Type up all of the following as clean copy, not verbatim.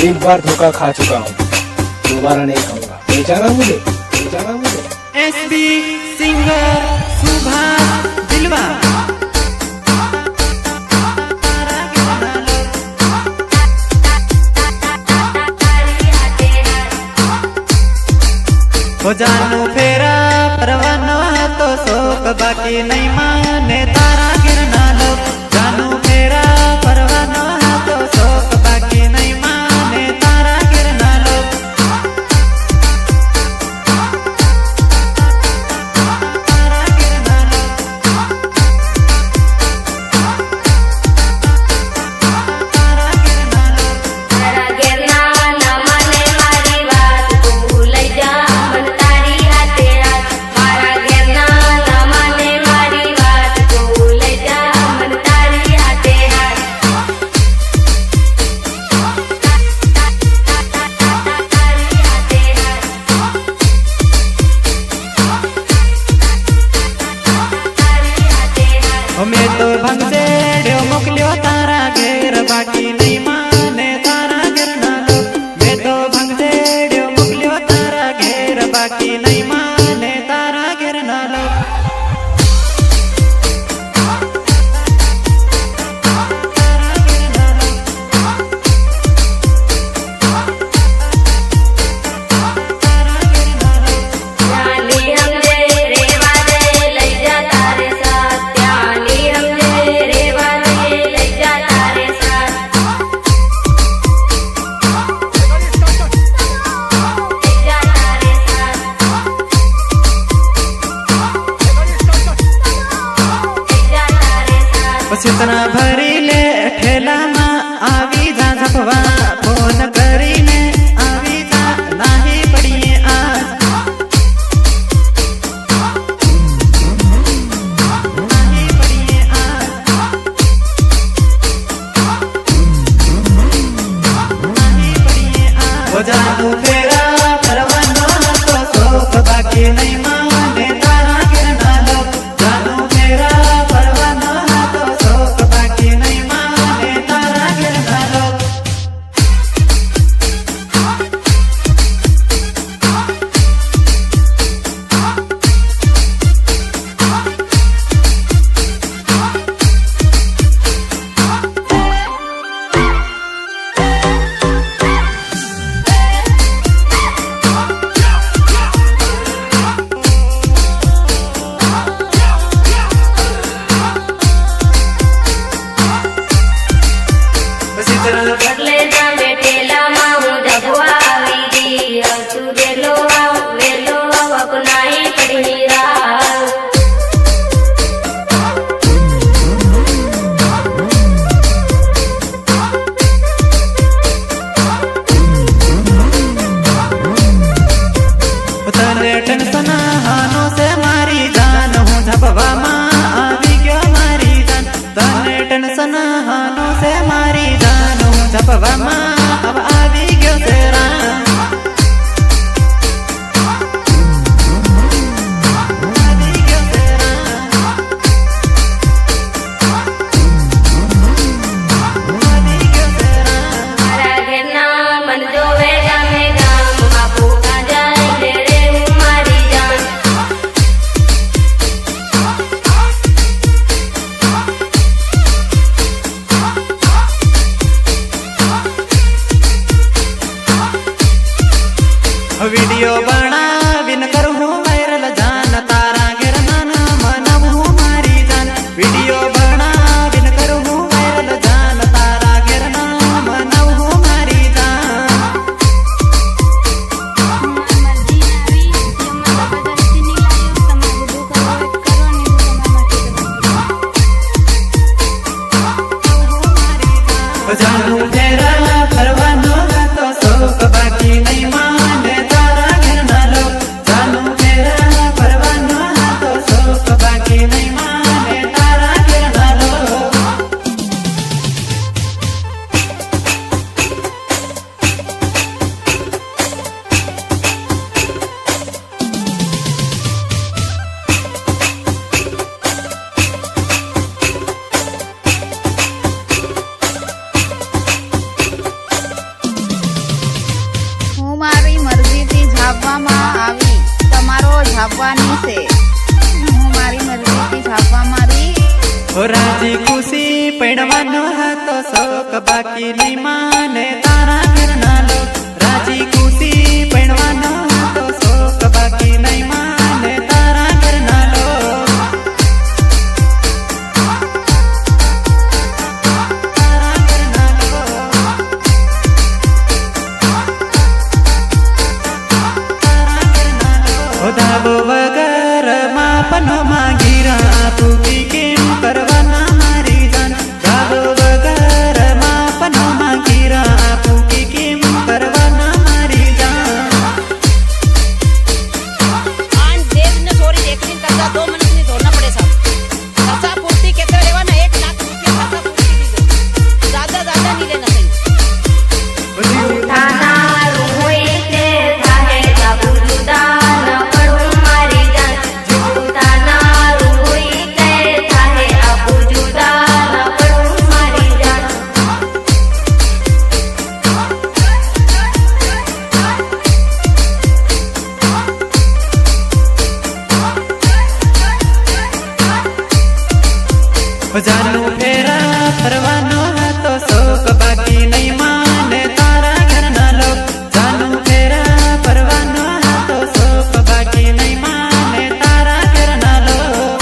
एक बार धोखा खा चुका हूँ, दोबारा नहीं खाऊंगा। बेचारा मुझे, बेचारा मुझे। एसबी सिंगर सुभाष दिलवा हो जानू फेरा परवाना तो शोक बाकी नहीं माने तारा गिरना लो। जानू फेरा परवाना तो शोक बाकी नहीं माने तारा गिरना लो। मैं तो भंगसेड़ो मोकलियो तारा घेर बाकी नहीं माने तारा गिरना लो। मैं तो भंगसेड़ो मोकलियो तारा घेर बाकी नहीं माने तारा गिरना लो। चितना भरी ले ठेला में आवी जा झपवा फोन करी ने आवी जा नाही पड़िए आज नाही पड़िए आज नाही पड़िए आज हो जानू फेरा परवाना तो शोक बाकी नहीं माने तारा गिरना लो। जानू फेरा टेंशन हानो से मारी जान हूँ झपवा माँ आवी क्यों मारी जान। तने टेंशन हानो से मारी जान हूँ झपवा माँ अब आवी क्यों तेरा। हो राजी खुशी पड़वानो तो शोक बाकी नहीं माने तारा घरना लोग राजी खुशी पड़वानो तो शोक बाकी नहीं माने तारा घरना लोग धाबो वगर मापनो मांगीरा पुकी केम करवाना मारी जान धाबो वगर मापनो मांगीरा पुकी केम करवाना मारी जान आन देव ने सोरी देखनी करता 2 मिनट नहीं धोना पड़े साहब खर्चा पूर्ति कितना लेवा ना 1 लाख रुपया खर्चा पूर्ति लीजिए ज्यादा नहीं लेना चाहिए जानू फेरा परवानो तो शोक बाकी नहीं माने तारा घरना लोग जानू फेरा परवानो तो शोक बाकी नहीं माने तारा घरना लोग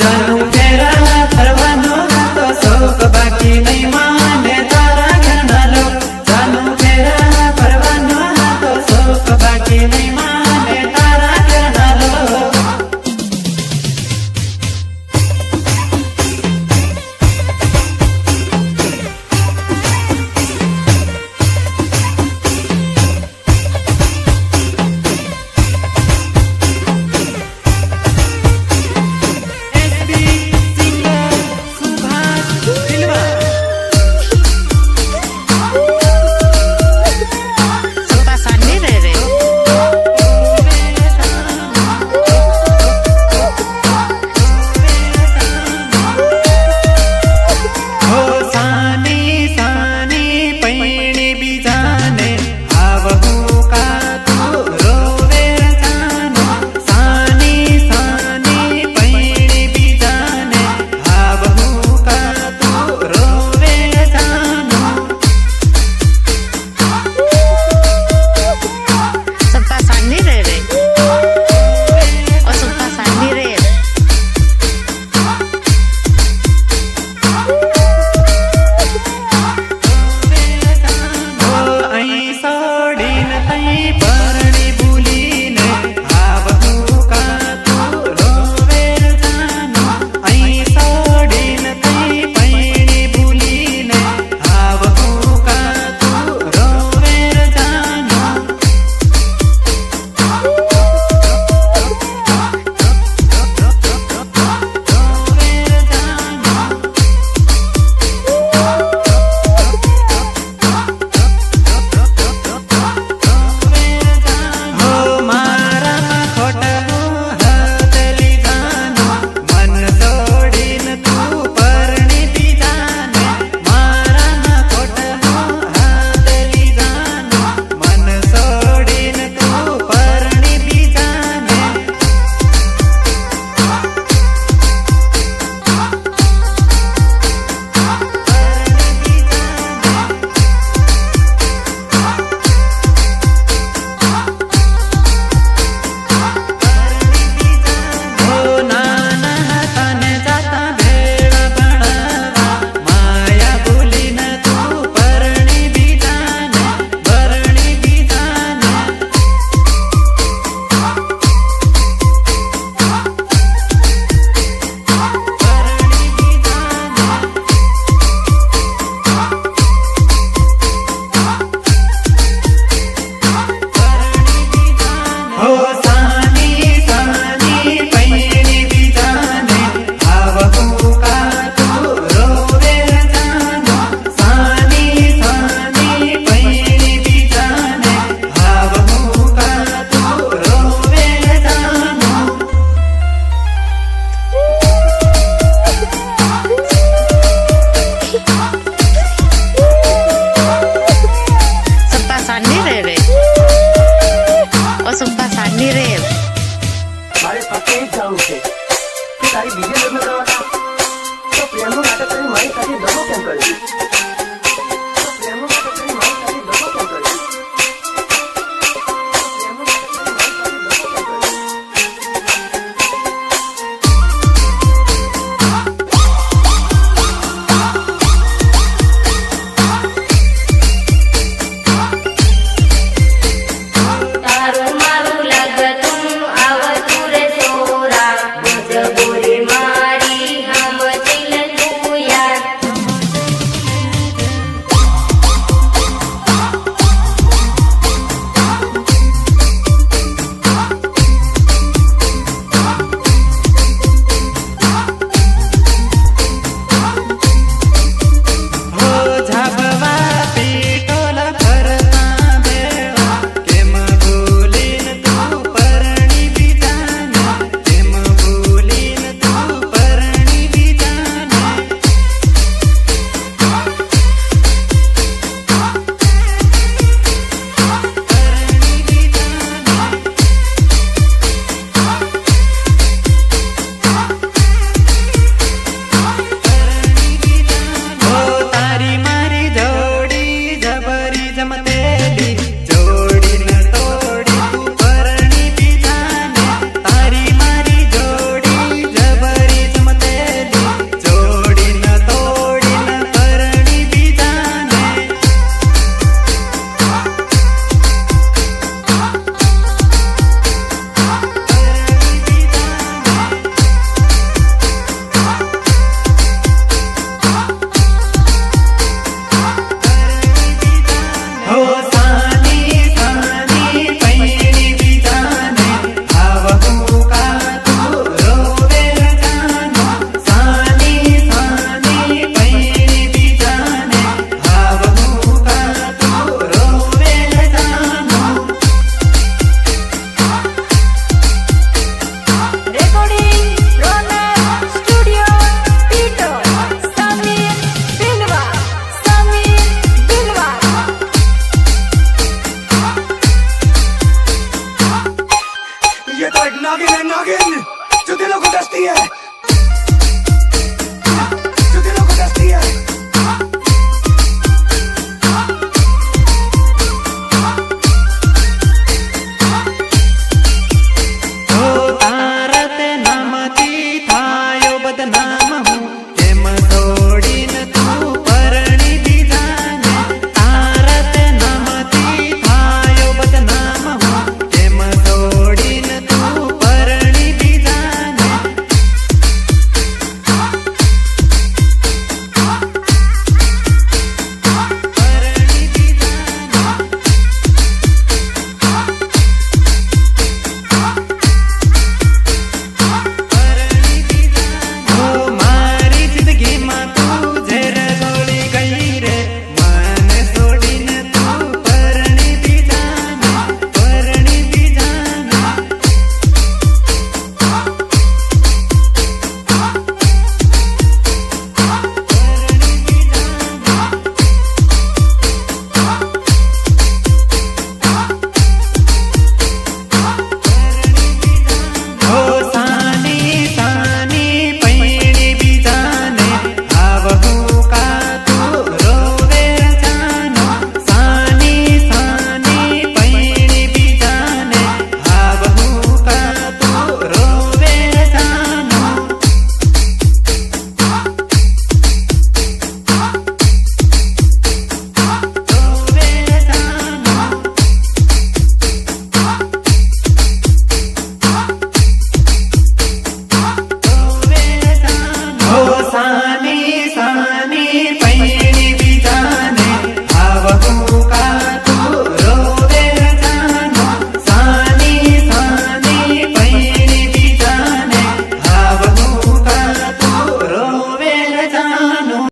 जानू फेरा परवानो तो शोक बाकी नहीं माने तारा घरना लोग जानू फेरा परवानो तो शोक बाकी नहीं माने तारा घरना लोग તારી બીજે લગ્ન કરવા હતા તો પ્રેમનું નાટક કરી મારી સાથે દગો કેમ કર્યો?